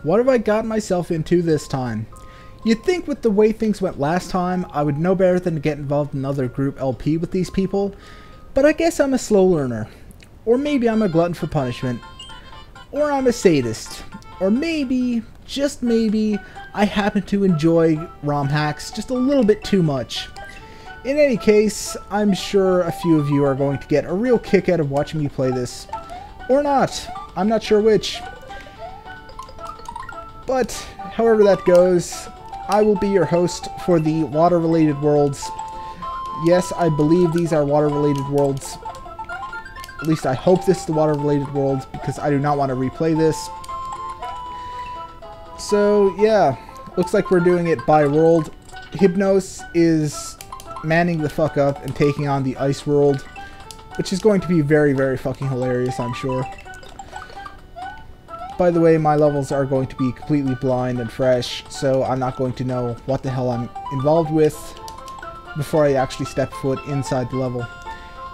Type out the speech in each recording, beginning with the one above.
What have I gotten myself into this time? You'd think with the way things went last time, I would know better than to get involved in another group LP with these people, but I guess I'm a slow learner. Or maybe I'm a glutton for punishment. Or I'm a sadist. Or maybe, just maybe, I happen to enjoy ROM hacks just a little bit too much. In any case, I'm sure a few of you are going to get a real kick out of watching me play this. Or not. I'm not sure which. But, however that goes, I will be your host for the water-related worlds. Yes, I believe these are water-related worlds. At least I hope this is the water-related world, because I do not want to replay this. So, yeah. Looks like we're doing it by world. Hypnos is manning the fuck up and taking on the ice world, which is going to be very, very fucking hilarious, I'm sure. By the way, my levels are going to be completely blind and fresh, so I'm not going to know what the hell I'm involved with before I actually step foot inside the level.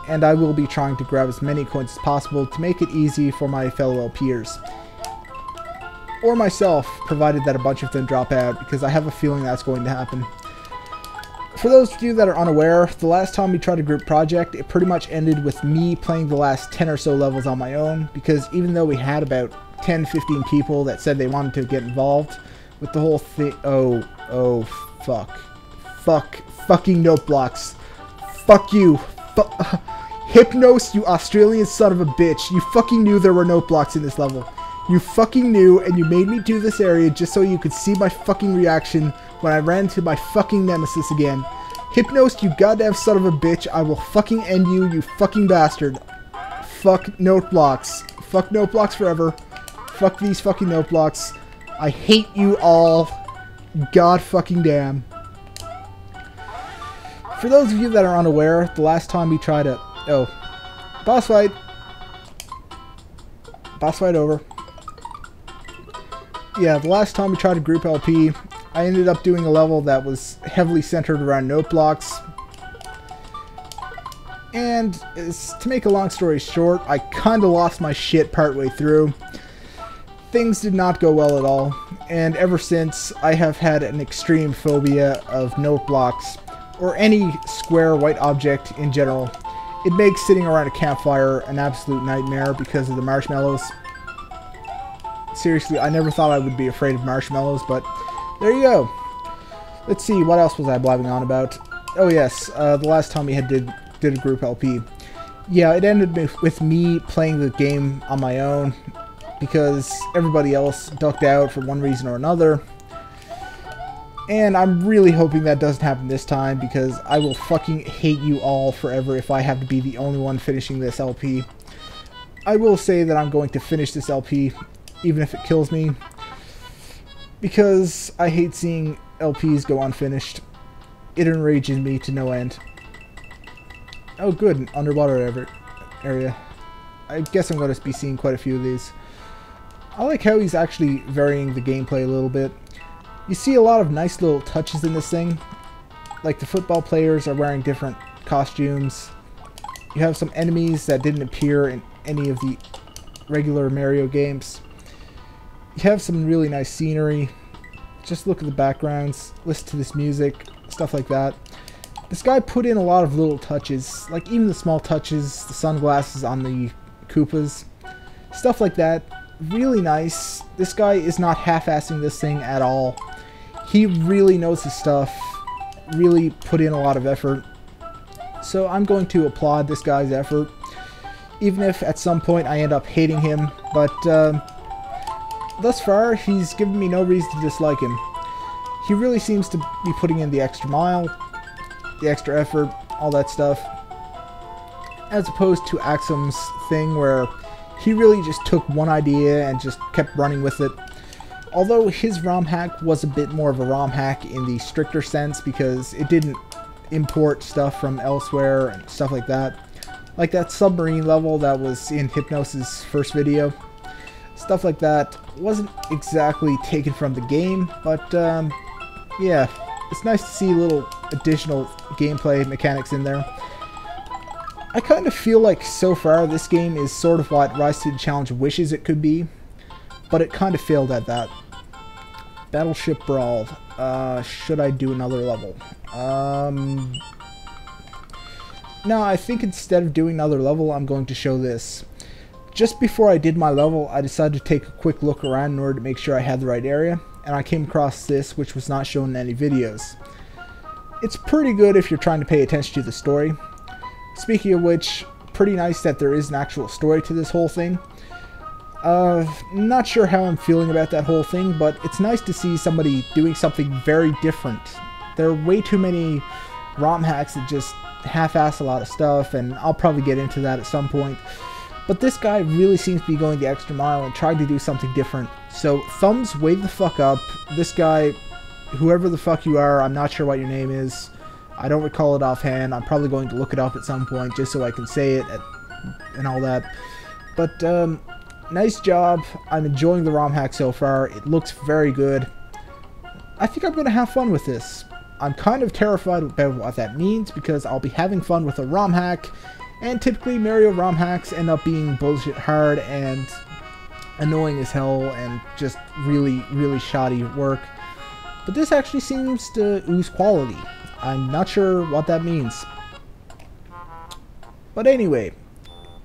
And I will be trying to grab as many coins as possible to make it easy for my fellow LPers. Or myself, provided that a bunch of them drop out, because I have a feeling that's going to happen. For those of you that are unaware, the last time we tried a group project, it pretty much ended with me playing the last 10 or so levels on my own, because even though we had about 10-15 people that said they wanted to get involved with the whole thing. Oh, fucking note blocks. Fuck you. Hypnos, you Australian son of a bitch. You fucking knew there were note blocks in this level. You fucking knew, and you made me do this area just so you could see my fucking reaction when I ran into my fucking nemesis again. Hypnos, you goddamn son of a bitch. I will fucking end you, you fucking bastard. Fuck note blocks. Fuck note blocks forever. Fuck these fucking note blocks. I hate you all. God fucking damn. For those of you that are unaware, the last time we tried a... Oh. Boss fight. Boss fight over. Yeah, the last time we tried a group LP, I ended up doing a level that was heavily centered around note blocks. And to make a long story short, I kinda lost my shit partway through. Things did not go well at all, and ever since I have had an extreme phobia of note blocks, or any square white object in general. It makes sitting around a campfire an absolute nightmare because of the marshmallows. Seriously, I never thought I would be afraid of marshmallows, but there you go. Let's see, what else was I blabbing on about? Oh yes, the last time we did a group LP. Yeah, it ended with me playing the game on my own, because everybody else ducked out for one reason or another. And I'm really hoping that doesn't happen this time, because I will fucking hate you all forever if I have to be the only one finishing this LP. I will say that I'm going to finish this LP, even if it kills me, because I hate seeing LPs go unfinished. It enrages me to no end. Oh good, an underwater area. I guess I'm going to be seeing quite a few of these. I like how he's actually varying the gameplay a little bit. You see a lot of nice little touches in this thing. Like the football players are wearing different costumes. You have some enemies that didn't appear in any of the regular Mario games. You have some really nice scenery. Just look at the backgrounds, listen to this music, stuff like that. This guy put in a lot of little touches, like even the small touches, the sunglasses on the Koopas, stuff like that. Really nice. This guy is not half-assing this thing at all. He really knows his stuff, really put in a lot of effort. So I'm going to applaud this guy's effort, even if at some point I end up hating him, but thus far he's given me no reason to dislike him. He really seems to be putting in the extra mile, the extra effort, all that stuff, as opposed to Axum's thing where he really just took one idea and just kept running with it. Although his ROM hack was a bit more of a ROM hack in the stricter sense, because it didn't import stuff from elsewhere and stuff like that. Like that submarine level that was in Hypnos' first video. Stuff like that wasn't exactly taken from the game, but yeah, it's nice to see little additional gameplay mechanics in there. I kind of feel like so far this game is sort of what Rise to the Challenge wishes it could be, but it kind of failed at that. Battleship Brawl. Should I do another level? No, I think instead of doing another level, I'm going to show this. Just before I did my level, I decided to take a quick look around in order to make sure I had the right area, and I came across this, which was not shown in any videos. It's pretty good if you're trying to pay attention to the story. Speaking of which, pretty nice that there is an actual story to this whole thing. Not sure how I'm feeling about that whole thing, but it's nice to see somebody doing something very different. There are way too many ROM hacks that just half-ass a lot of stuff, and I'll probably get into that at some point. But this guy really seems to be going the extra mile and trying to do something different. So, thumbs way the fuck up. This guy, whoever the fuck you are, I'm not sure what your name is. I don't recall it offhand. I'm probably going to look it up at some point just so I can say it and all that. But, nice job. I'm enjoying the ROM hack so far. It looks very good. I think I'm going to have fun with this. I'm kind of terrified about what that means because I'll be having fun with a ROM hack, and typically Mario ROM hacks end up being bullshit hard and annoying as hell and just really, really shoddy work. But this actually seems to ooze quality. I'm not sure what that means. But anyway,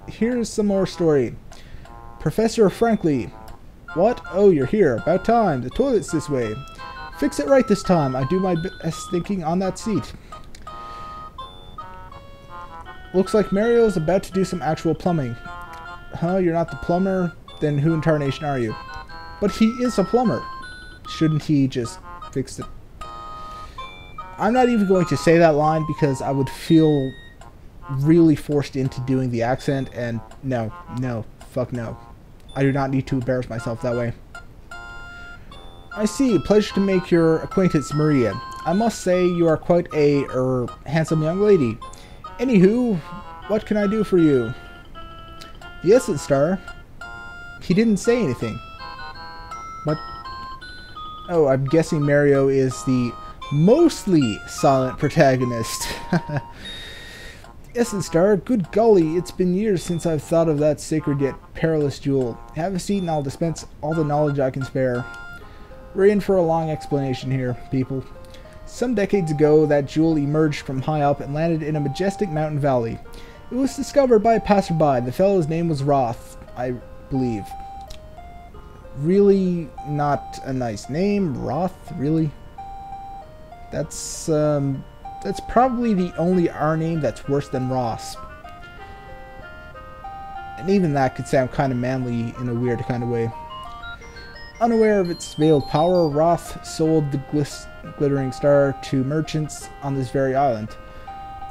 here's some more story. Professor Frankly. What? Oh, you're here. About time. The toilet's this way. Fix it right this time. I do my best thinking on that seat. Looks like Mario's about to do some actual plumbing. Huh? You're not the plumber? Then who in tarnation are you? But he is a plumber. Shouldn't he just fix it? I'm not even going to say that line because I would feel really forced into doing the accent, and no, fuck no. I do not need to embarrass myself that way. I see. Pleasure to make your acquaintance, Maria. I must say you are quite a, handsome young lady. Anywho, what can I do for you? The Essence Star? He didn't say anything. What? Oh, I'm guessing Mario is the mostly silent protagonist. Essence Star, good golly, it's been years since I've thought of that sacred yet perilous jewel. Have a seat and I'll dispense all the knowledge I can spare. We're in for a long explanation here, people. Some decades ago, that jewel emerged from high up and landed in a majestic mountain valley. It was discovered by a passerby. The fellow's name was Roth, I believe. Really not a nice name, Roth, really? That's probably the only R name that's worse than Ross. And even that could sound kind of manly in a weird kind of way. Unaware of its veiled power, Roth sold the glittering star to merchants on this very island.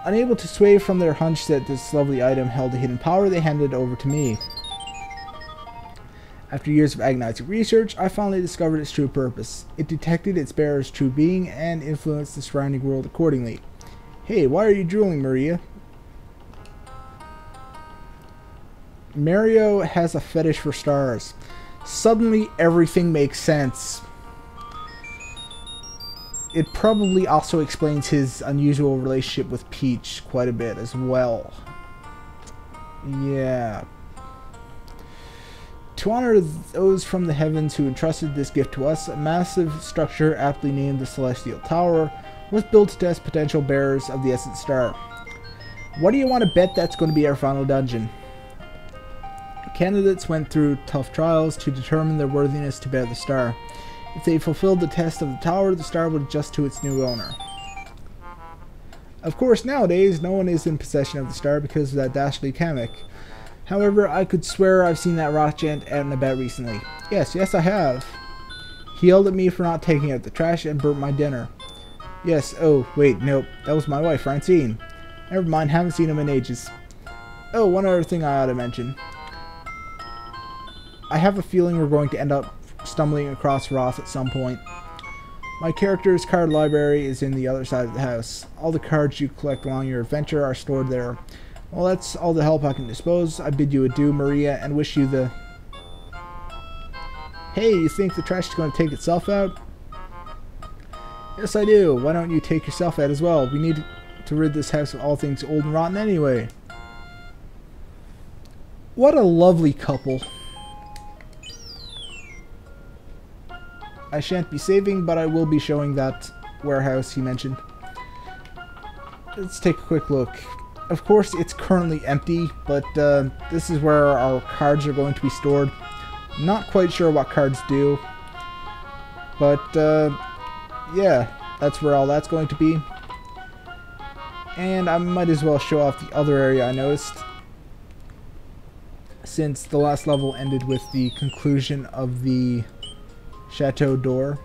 Unable to sway from their hunch that this lovely item held a hidden power, they handed it over to me. After years of agonizing research, I finally discovered its true purpose. It detected its bearer's true being and influenced the surrounding world accordingly. Hey, why are you drooling, Maria? Mario has a fetish for stars. Suddenly, everything makes sense. It probably also explains his unusual relationship with Peach quite a bit as well. Yeah. To honor those from the heavens who entrusted this gift to us, a massive structure aptly named the Celestial Tower was built to test potential bearers of the Essence Star. What do you want to bet that's going to be our final dungeon? Candidates went through tough trials to determine their worthiness to bear the star. If they fulfilled the test of the tower, the star would adjust to its new owner. Of course, nowadays, no one is in possession of the star because of that dastardly Kamek. However, I could swear I've seen that rock gent out and about recently. Yes, I have. He yelled at me for not taking out the trash and burnt my dinner. Yes, oh, wait, nope, that was my wife, Francine. Never mind, haven't seen him in ages. Oh, one other thing I ought to mention. I have a feeling we're going to end up stumbling across Roth at some point. My character's card library is in the other side of the house. All the cards you collect along your adventure are stored there. Well, that's all the help I can dispose. I bid you adieu, Maria, and wish you the... Hey, you think the trash is going to take itself out? Yes, I do. Why don't you take yourself out as well? We need to rid this house of all things old and rotten anyway. What a lovely couple. I shan't be saving, but I will be showing that warehouse he mentioned. Let's take a quick look. Of course, it's currently empty, but this is where our cards are going to be stored. Not quite sure what cards do, but yeah, that's where all that's going to be. And I might as well show off the other area I noticed, since the last level ended with the conclusion of the Chateau d'Or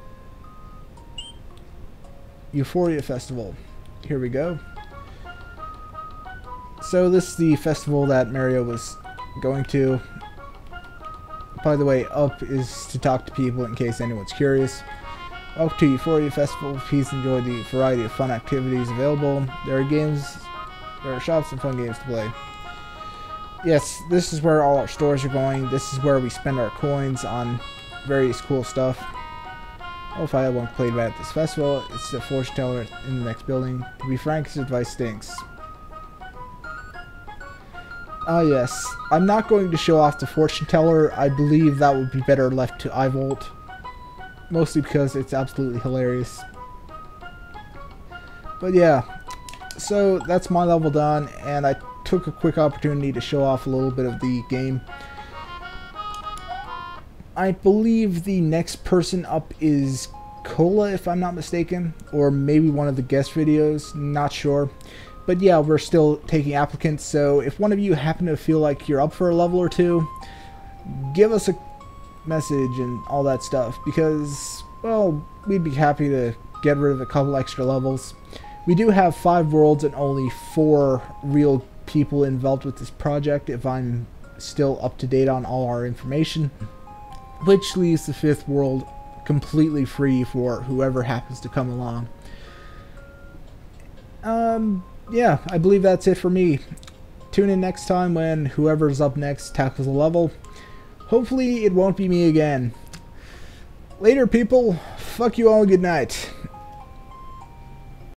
Euphoria Festival. Here we go. So this is the festival that Mario was going to. By the way, up is to talk to people in case anyone's curious. Welcome to Euphoria Festival. Please enjoy the variety of fun activities available. There are shops and fun games to play. Yes, this is where all our stores are going. This is where we spend our coins on various cool stuff. Oh, if I had one played right at this festival, it's the fortune teller in the next building. To be frank, his advice stinks. Ah yes, I'm not going to show off the fortune teller. I believe that would be better left to iVolt. Mostly because it's absolutely hilarious. But yeah, so that's my level done, and I took a quick opportunity to show off a little bit of the game. I believe the next person up is Cola, if I'm not mistaken, or maybe one of the guest videos, not sure. But yeah, we're still taking applicants, so if one of you happen to feel like you're up for a level or two, give us a message and all that stuff, because, well, we'd be happy to get rid of a couple extra levels. We do have 5 worlds and only 4 real people involved with this project, if I'm still up to date on all our information, which leaves the 5th world completely free for whoever happens to come along. Yeah, I believe that's it for me. Tune in next time when whoever's up next tackles a level. Hopefully it won't be me again. Later, people. Fuck you all. Good night.